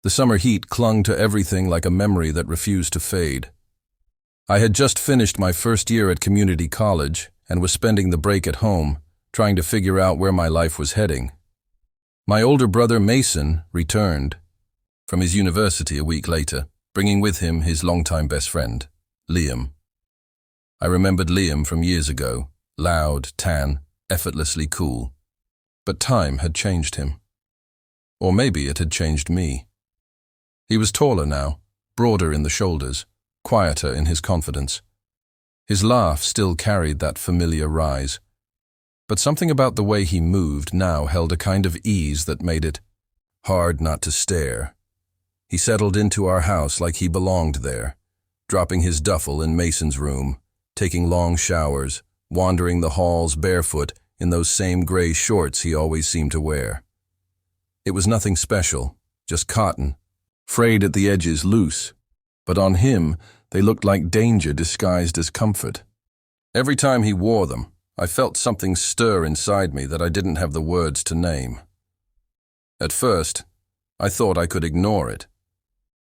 The summer heat clung to everything like a memory that refused to fade. I had just finished my first year at community college and was spending the break at home, trying to figure out where my life was heading. My older brother Mason returned from his university a week later, bringing with him his longtime best friend, Liam. I remembered Liam from years ago, loud, tan, effortlessly cool. But time had changed him. Or maybe it had changed me. He was taller now, broader in the shoulders, quieter in his confidence. His laugh still carried that familiar rise, but something about the way he moved now held a kind of ease that made it hard not to stare. He settled into our house like he belonged there, dropping his duffel in Mason's room, taking long showers, wandering the halls barefoot in those same gray shorts he always seemed to wear. It was nothing special, just cotton, frayed at the edges, loose, but on him they looked like danger disguised as comfort. Every time he wore them, I felt something stir inside me that I didn't have the words to name. At first, I thought I could ignore it.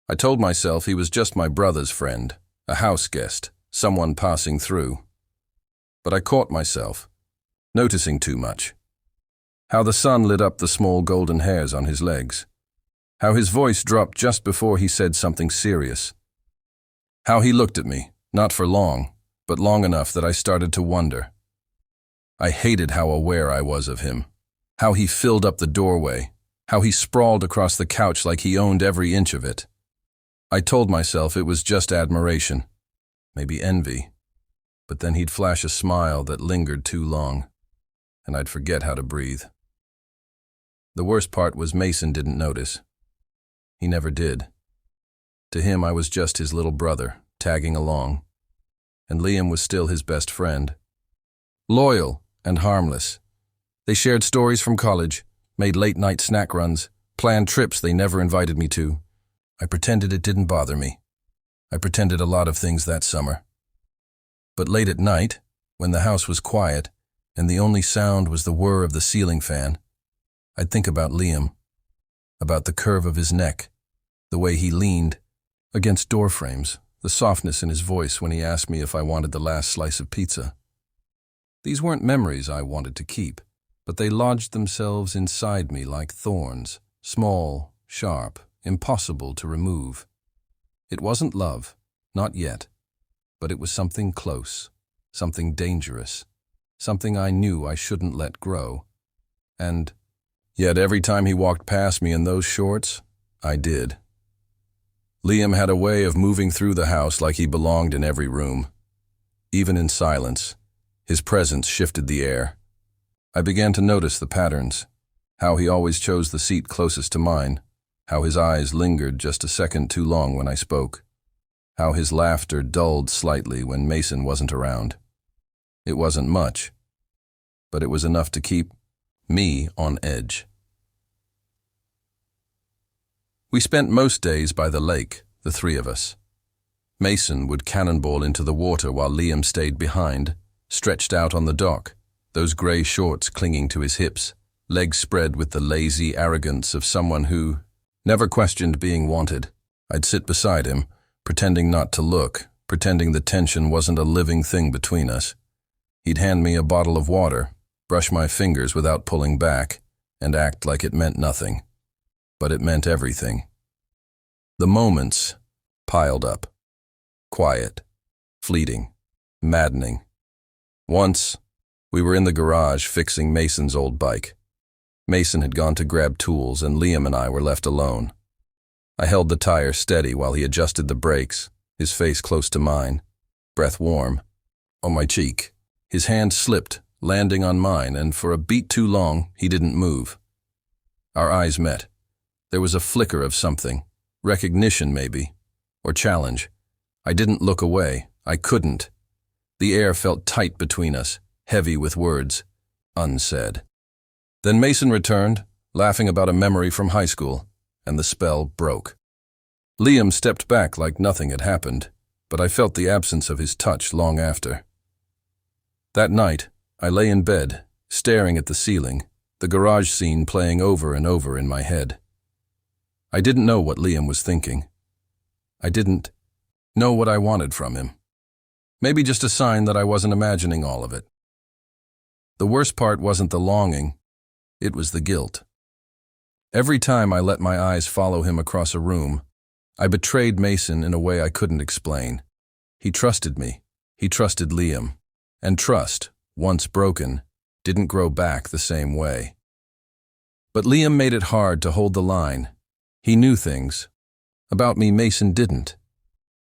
I told myself he was just my brother's friend, a house guest, someone passing through. But I caught myself, noticing too much. How the sun lit up the small golden hairs on his legs. How his voice dropped just before he said something serious. How he looked at me, not for long, but long enough that I started to wonder. I hated how aware I was of him. How he filled up the doorway. How he sprawled across the couch like he owned every inch of it. I told myself it was just admiration, maybe envy, but then he'd flash a smile that lingered too long, and I'd forget how to breathe. The worst part was Mason didn't notice. He never did. To him, I was just his little brother, tagging along, and Liam was still his best friend. Loyal and harmless. They shared stories from college, made late-night snack runs, planned trips they never invited me to. I pretended it didn't bother me. I pretended a lot of things that summer. But late at night, when the house was quiet and the only sound was the whir of the ceiling fan, I'd think about Liam, about the curve of his neck, the way he leaned against door frames, the softness in his voice when he asked me if I wanted the last slice of pizza. These weren't memories I wanted to keep, but they lodged themselves inside me like thorns, small, sharp, impossible to remove. It wasn't love, not yet, but it was something close, something dangerous, something I knew I shouldn't let grow. And yet every time he walked past me in those shorts, I did. Liam had a way of moving through the house like he belonged in every room. Even in silence, his presence shifted the air. I began to notice the patterns, how he always chose the seat closest to mine, how his eyes lingered just a second too long when I spoke, how his laughter dulled slightly when Mason wasn't around. It wasn't much, but it was enough to keep me on edge. We spent most days by the lake, the three of us. Mason would cannonball into the water while Liam stayed behind, stretched out on the dock, those gray shorts clinging to his hips, legs spread with the lazy arrogance of someone who never questioned being wanted. I'd sit beside him, pretending not to look, pretending the tension wasn't a living thing between us. He'd hand me a bottle of water, brush my fingers without pulling back, and act like it meant nothing. But it meant everything. The moments piled up. Quiet, fleeting, maddening. Once, we were in the garage fixing Mason's old bike. Mason had gone to grab tools and Liam and I were left alone. I held the tire steady while he adjusted the brakes, his face close to mine, breath warm, on my cheek. His hand slipped, landing on mine, and for a beat too long, he didn't move. Our eyes met. There was a flicker of something, recognition maybe, or challenge. I didn't look away. I couldn't. The air felt tight between us, heavy with words, unsaid. Then Mason returned, laughing about a memory from high school, and the spell broke. Liam stepped back like nothing had happened, but I felt the absence of his touch long after. That night, I lay in bed, staring at the ceiling, the garage scene playing over and over in my head. I didn't know what Liam was thinking. I didn't know what I wanted from him. Maybe just a sign that I wasn't imagining all of it. The worst part wasn't the longing, it was the guilt. Every time I let my eyes follow him across a room, I betrayed Mason in a way I couldn't explain. He trusted me, he trusted Liam, and trust, once broken, didn't grow back the same way. But Liam made it hard to hold the line. He knew things. About me, Mason didn't.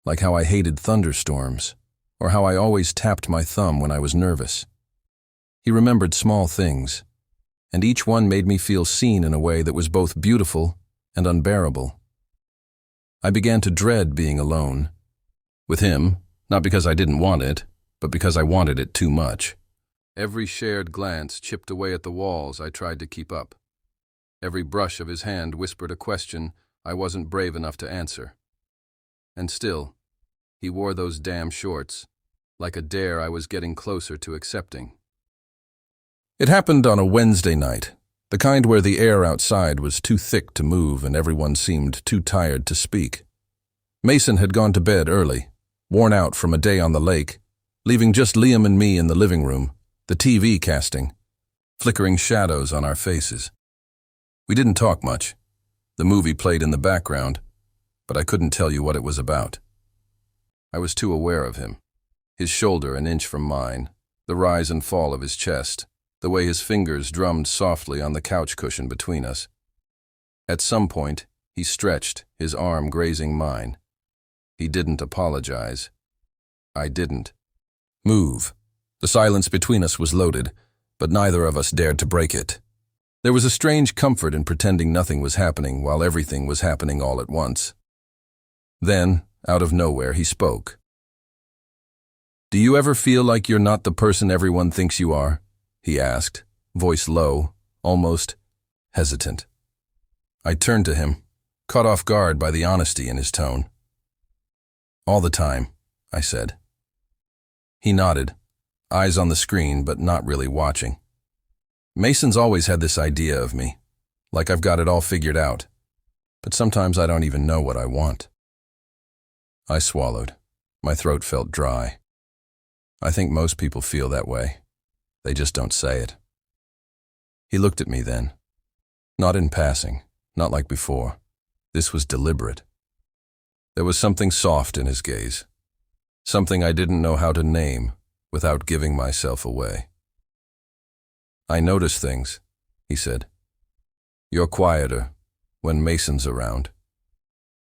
Like how I hated thunderstorms, or how I always tapped my thumb when I was nervous. He remembered small things, and each one made me feel seen in a way that was both beautiful and unbearable. I began to dread being alone. With him, not because I didn't want it, but because I wanted it too much. Every shared glance chipped away at the walls I tried to keep up. Every brush of his hand whispered a question I wasn't brave enough to answer. And still, he wore those damn shorts, like a dare I was getting closer to accepting. It happened on a Wednesday night, the kind where the air outside was too thick to move and everyone seemed too tired to speak. Mason had gone to bed early, worn out from a day on the lake, leaving just Liam and me in the living room, the TV casting, flickering shadows on our faces. We didn't talk much. The movie played in the background, but I couldn't tell you what it was about. I was too aware of him, his shoulder an inch from mine, the rise and fall of his chest, the way his fingers drummed softly on the couch cushion between us. At some point, he stretched, his arm grazing mine. He didn't apologize. I didn't. Move. The silence between us was loaded, but neither of us dared to break it. There was a strange comfort in pretending nothing was happening while everything was happening all at once. Then, out of nowhere, he spoke. "Do you ever feel like you're not the person everyone thinks you are?" he asked, voice low, almost hesitant. I turned to him, caught off guard by the honesty in his tone. "All the time," I said. He nodded, eyes on the screen but not really watching. Mason's always had this idea of me, like I've got it all figured out, but sometimes I don't even know what I want. I swallowed. My throat felt dry. I think most people feel that way. They just don't say it. He looked at me then. Not in passing, not like before. This was deliberate. There was something soft in his gaze, something I didn't know how to name without giving myself away. "I notice things," he said. "You're quieter when Mason's around.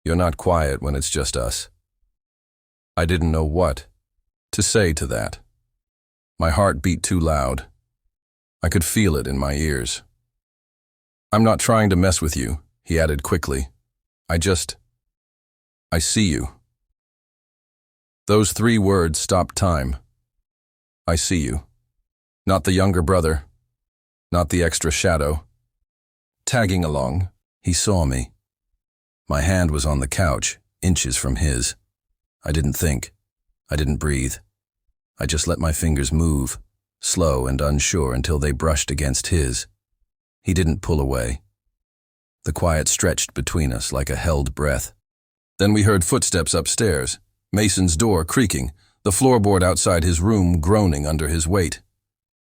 You're not quiet when it's just us." I didn't know what to say to that. My heart beat too loud. I could feel it in my ears. "I'm not trying to mess with you," he added quickly. I see you." Those 3 words stopped time. I see you. Not the younger brother. Not the extra shadow. Tagging along, he saw me. My hand was on the couch, inches from his. I didn't think. I didn't breathe. I just let my fingers move, slow and unsure until they brushed against his. He didn't pull away. The quiet stretched between us like a held breath. Then we heard footsteps upstairs, Mason's door creaking, the floorboard outside his room groaning under his weight.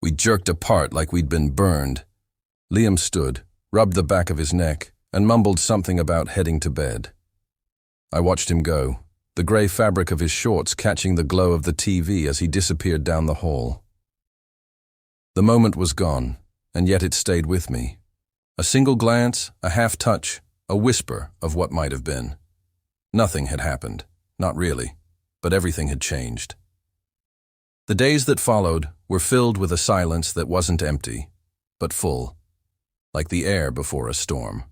We jerked apart like we'd been burned. Liam stood, rubbed the back of his neck, and mumbled something about heading to bed. I watched him go, the gray fabric of his shorts catching the glow of the TV as he disappeared down the hall. The moment was gone, and yet it stayed with me. A single glance, a half-touch, a whisper of what might have been. Nothing had happened, not really, but everything had changed. The days that followed were filled with a silence that wasn't empty, but full, like the air before a storm.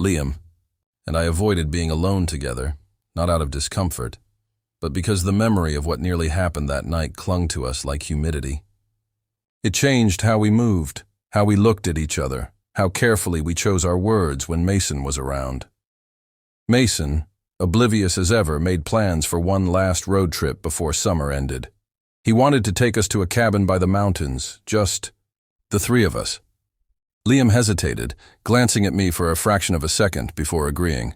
Liam and I avoided being alone together, not out of discomfort, but because the memory of what nearly happened that night clung to us like humidity. It changed how we moved, how we looked at each other, how carefully we chose our words when Mason was around. Mason, oblivious as ever, made plans for one last road trip before summer ended. He wanted to take us to a cabin by the mountains, just the 3 of us. Liam hesitated, glancing at me for a fraction of a second before agreeing.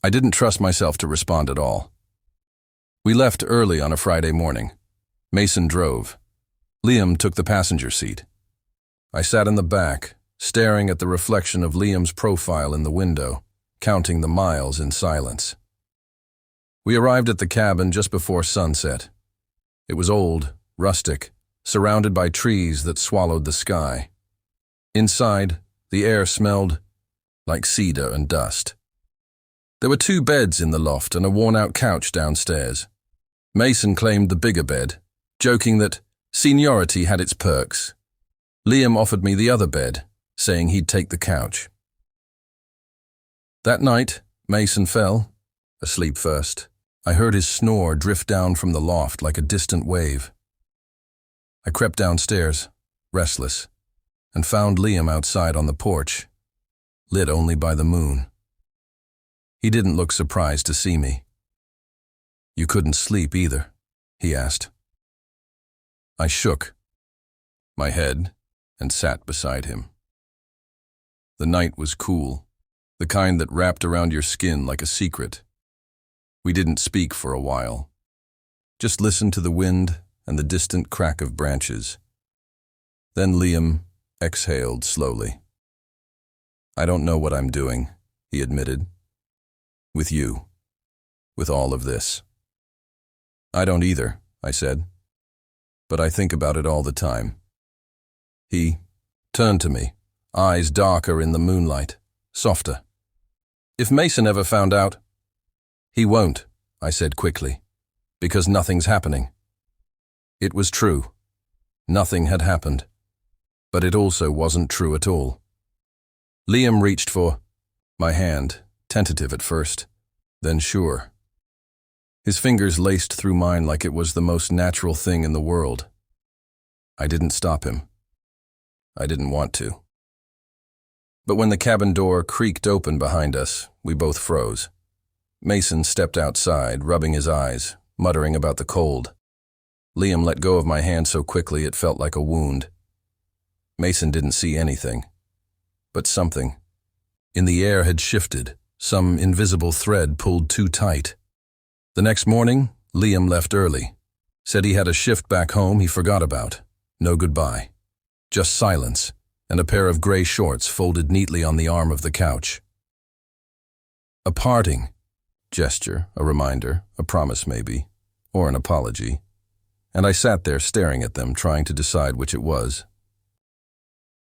I didn't trust myself to respond at all. We left early on a Friday morning. Mason drove. Liam took the passenger seat. I sat in the back, staring at the reflection of Liam's profile in the window, counting the miles in silence. We arrived at the cabin just before sunset. It was old, rustic, surrounded by trees that swallowed the sky. Inside, the air smelled like cedar and dust. There were 2 beds in the loft and a worn-out couch downstairs. Mason claimed the bigger bed, joking that seniority had its perks. Liam offered me the other bed, saying he'd take the couch. That night, Mason fell, asleep first. I heard his snore drift down from the loft like a distant wave. I crept downstairs, restless, and found Liam outside on the porch, lit only by the moon. He didn't look surprised to see me. "You couldn't sleep either?" he asked. I shook my head and sat beside him. The night was cool, the kind that wrapped around your skin like a secret. We didn't speak for a while, just listened to the wind and the distant crack of branches. Then Liam exhaled slowly. "I don't know what I'm doing," he admitted. "With you. With all of this." "I don't either," I said. "But I think about it all the time." He turned to me, eyes darker in the moonlight, softer. "If Mason ever found out—" "He won't," I said quickly, "because nothing's happening." It was true. Nothing had happened. But it also wasn't true at all. Liam reached for my hand, tentative at first, then sure. His fingers laced through mine like it was the most natural thing in the world. I didn't stop him. I didn't want to. But when the cabin door creaked open behind us, we both froze. Mason stepped outside, rubbing his eyes, muttering about the cold. Liam let go of my hand so quickly it felt like a wound. Mason didn't see anything, but something. In the air had shifted, some invisible thread pulled too tight. The next morning, Liam left early. Said he had a shift back home he forgot about. No goodbye. Just silence, and a pair of gray shorts folded neatly on the arm of the couch. A parting gesture, a reminder, a promise maybe, or an apology. And I sat there staring at them, trying to decide which it was.